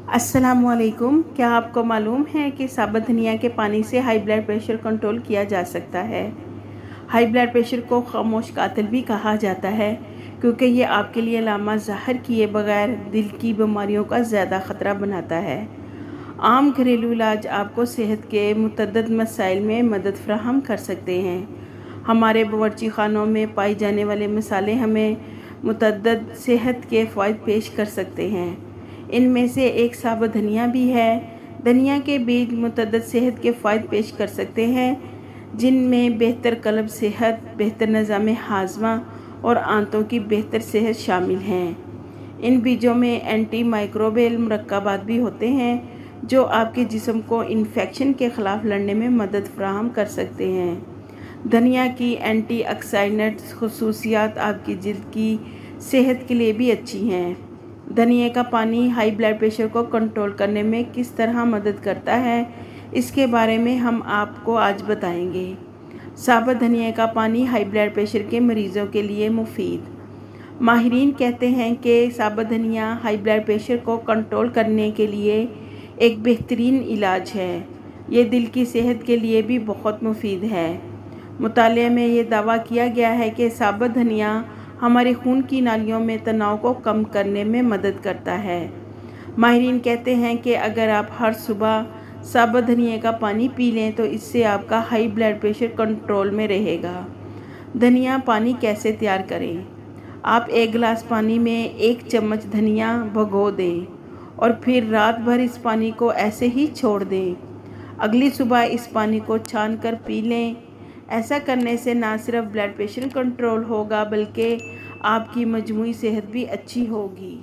अस्सलामुअलैकुम। क्या आपको मालूम है कि साबुत धनिया के पानी से हाई ब्लड प्रेशर कंट्रोल किया जा सकता है। हाई ब्लड प्रेशर को खामोश कातिल भी कहा जाता है क्योंकि ये आपके लिए अलामत ज़ाहिर किए बगैर दिल की बीमारियों का ज़्यादा ख़तरा बनाता है। आम घरेलू इलाज आपको सेहत के मुतअद्दिद मसाइल में मदद फराहम कर सकते हैं। हमारे बावर्ची खानों में पाए जाने वाले मसाले हमें मुतअद्दिद सेहत के फ़ायदे पेश कर सकते हैं। इनमें से एक साबुत धनिया भी है। धनिया के बीज मुतअद्दिद सेहत के फ़ायदे पेश कर सकते हैं, जिनमें बेहतर कल्ब सेहत, बेहतर निज़ाम हाज़मा और आंतों की बेहतर सेहत शामिल हैं। इन बीजों में एंटी माइक्रोबियल मुरक्कबात भी होते हैं जो आपके जिस्म को इन्फेक्शन के ख़िलाफ़ लड़ने में मदद फराहम कर सकते हैं। धनिया की एंटी ऑक्सीडेंट खसूसियात आपकी जिल्द की सेहत के लिए भी अच्छी हैं। धनिया का पानी हाई ब्लड प्रेशर को कंट्रोल करने में किस तरह मदद करता है, इसके बारे में हम आपको आज बताएंगे। साबुत धनिया का पानी हाई ब्लड प्रेशर के मरीज़ों के लिए मुफीद। माहिरीन कहते हैं कि साबुत धनिया हाई ब्लड प्रेशर को कंट्रोल करने के लिए एक बेहतरीन इलाज है। ये दिल की सेहत के लिए भी बहुत मुफीद है। मुताले में ये दावा किया गया है कि साबुत धनिया हमारे खून की नालियों में तनाव को कम करने में मदद करता है। माहिरीन कहते हैं कि अगर आप हर सुबह साबुत धनिया का पानी पी लें तो इससे आपका हाई ब्लड प्रेशर कंट्रोल में रहेगा। धनिया पानी कैसे तैयार करें? आप 1 गिलास पानी में 1 चम्मच धनिया भिगो दें और फिर रात भर इस पानी को ऐसे ही छोड़ दें। अगली सुबह इस पानी को छान कर पी लें। ऐसा करने से ना सिर्फ ब्लड प्रेशर कंट्रोल होगा बल्कि आपकी मजमूई सेहत भी अच्छी होगी।